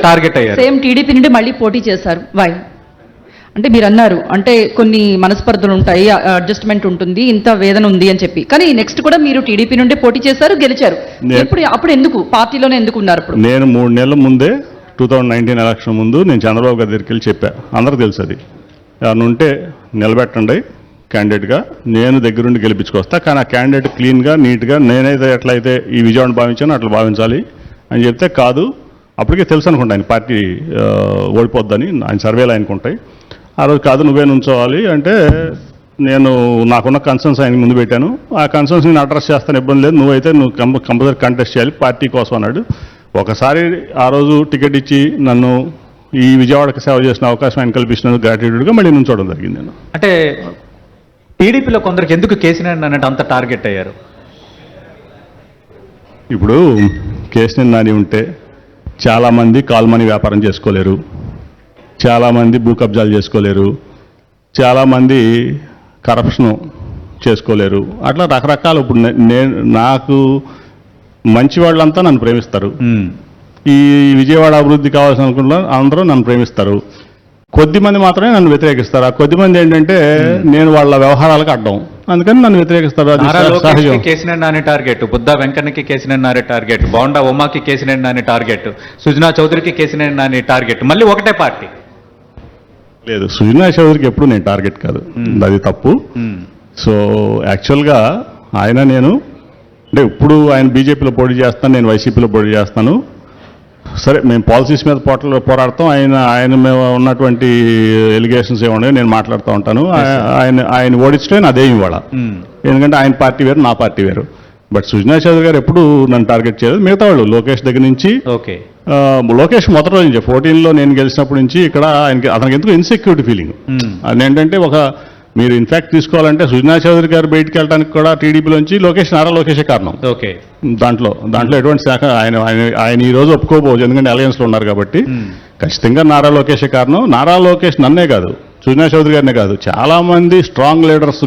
Target అయ్యారు. Same TDP నుండి మళ్ళీ పోటీ చేశారు. వై అంటే మీరు అన్నారు అంటే కొన్ని మనస్పర్ధలు ఉంటాయి, అడ్జస్ట్మెంట్ ఉంటుంది, ఇంత వేదన ఉంది అని చెప్పి, కానీ నెక్స్ట్ కూడా మీరు టీడీపీ నుండి పోటీ చేశారు, గెలిచారు. అప్పుడు ఎందుకు పార్టీలోనే ఎందుకు ఉన్నారు? ఇప్పుడు నేను 3 నెలల ముందే 2019 ఎలక్షన్ ముందు నేను చంద్రబాబు గారి దగ్గరికి వెళ్ళి చెప్పా, అందరూ తెలుసు అది, ఎవరిని ఉంటే నిలబెట్టండి క్యాండిడేట్గా, నేను దగ్గరుండి గెలిపించుకొస్తా, కానీ ఆ క్యాండిడేట్ క్లీన్గా నీట్గా నేనైతే ఎట్లయితే ఈ విజయవాడ భావించానో అట్లా భావించాలి అని చెప్తే, కాదు అప్పటికే తెలుసు అనుకుంటా ఆయన పార్టీ ఓడిపోద్దని, ఆయన సర్వేలు ఆయనకుంటాయి. ఆ రోజు కాదు నువ్వే నుంచోవాలి అంటే నేను నాకున్న కన్సర్న్స్ ఆయన ముందు పెట్టాను. ఆ కన్సర్న్స్ నేను అడ్రస్ చేస్తాను, ఇబ్బంది లేదు, నువ్వు కంపల్సరీ కంటెస్ట్ చేయాలి పార్టీ కోసం అన్నాడు. ఒకసారి ఆ రోజు టికెట్ ఇచ్చి నన్ను ఈ విజయవాడకి సేవ చేసిన అవకాశం ఆయన కల్పించినందుకు గ్రాట్యూడ్గా మళ్ళీ నుంచోవడం జరిగింది. నేను అంటే టీడీపీలో కొందరికి ఎందుకు కేసీఆర్ అన్నట్టు అంత టార్గెట్ అయ్యారు? ఇప్పుడు కేసీఆర్ నాని ఉంటే చాలామంది కాల్మనీ వ్యాపారం చేసుకోలేరు, చాలామంది భూ కబ్జాలు చేసుకోలేరు, చాలామంది కరప్షన్ చేసుకోలేరు, అట్లా రకరకాల. ఇప్పుడు నాకు మంచి వాళ్ళంతా నన్ను ప్రేమిస్తారు, ఈ విజయవాడ అభివృద్ధి కావాల్సిన అనుకుంటున్నా అందరూ నన్ను ప్రేమిస్తారు. కొద్దిమంది మాత్రమే నన్ను వ్యతిరేకిస్తారు. ఆ కొద్దిమంది ఏంటంటే నేను వాళ్ళ వ్యవహారాలకు అడ్డం, అందుకని నన్ను వ్యతిరేకిస్తారు. కేసీఆర్ నాని టార్గెట్, బుద్ధా వెంకన్నకి కేసీఆర్ నాని టార్గెట్, బోండా ఉమాకి కేసీఆర్ నాని టార్గెట్, సుజనా చౌదరికి కేసీఆర్ నాని టార్గెట్, మళ్ళీ ఒకటే పార్టీ. లేదు, సుజనా చౌదరికి ఎప్పుడు నేను టార్గెట్ కాదు, అది తప్పు. సో యాక్చువల్గా నేను అంటే ఇప్పుడు ఆయన బీజేపీలో పోటీ చేస్తాను, నేను వైసీపీలో పోటీ చేస్తాను. సరే మేము పాలసీస్ మీద పోరాడతాం, ఆయన మేము ఉన్నటువంటి ఎలిగేషన్స్ ఏమన్నాయో నేను మాట్లాడుతూ ఉంటాను. ఆయన ఓడించడే నాదే ఇవాళ, ఎందుకంటే ఆయన పార్టీ వేరు, నా పార్టీ వేరు. బట్ సుజనా చౌదరి గారు ఎప్పుడు నన్ను టార్గెట్ చేయలేదు. మిగతా వాళ్ళు లోకేష్ దగ్గర నుంచి, లోకేష్ మొదటి రోజు నుంచి 14లో నేను గెలిచినప్పటి నుంచి ఇక్కడ అతనికి ఎందుకు ఇన్సెక్యూరిటీ ఫీలింగ్. అదేంటంటే మీరు ఇన్ఫాక్ట్ తీసుకోవాలంటే సుజనా చౌదరి గారు బయటికి వెళ్ళడానికి కూడా టీడీపీలోంచి నారా లోకేషే కారణం. దాంట్లో ఎటువంటి శాఖ ఆయన ఈ రోజు ఒప్పుకోకపోవచ్చు, ఎందుకంటే అలయన్స్లో ఉన్నారు కాబట్టి. ఖచ్చితంగా నారా లోకేషే కారణం. నారా లోకేష్ నన్నే కాదు, సుజనా చౌదరి గారినే కాదు, చాలామంది స్ట్రాంగ్ లీడర్స్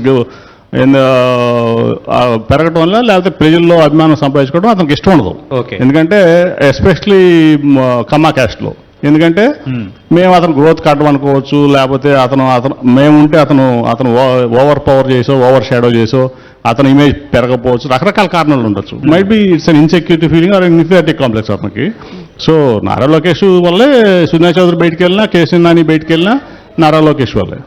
పెరగటం వల్ల, లేకపోతే ప్రజల్లో అభిమానం సంపాదించుకోవడం అతనికి ఇష్టం ఉండదు. ఎందుకంటే ఎస్పెషలీ కమ్మా క్యాస్ట్లో, ఎందుకంటే మేము అతను గ్రోత్ కట్టడం అనుకోవచ్చు, లేకపోతే మేముంటే అతను ఓవర్ పవర్ చేసో, ఓవర్ షాడో చేసో అతని ఇమేజ్ పెరగకపోవచ్చు, రకరకాల కారణాలు ఉండొచ్చు. Might be it's an insecurity feeling or inferiority complex అతనికి. సో నారా లోకేష్ వల్లే సుజనా చౌదరి బయటికి వెళ్ళినా, కేసీఆర్ నాని బయటికి వెళ్ళినా నారా లోకేష్ వల్లే.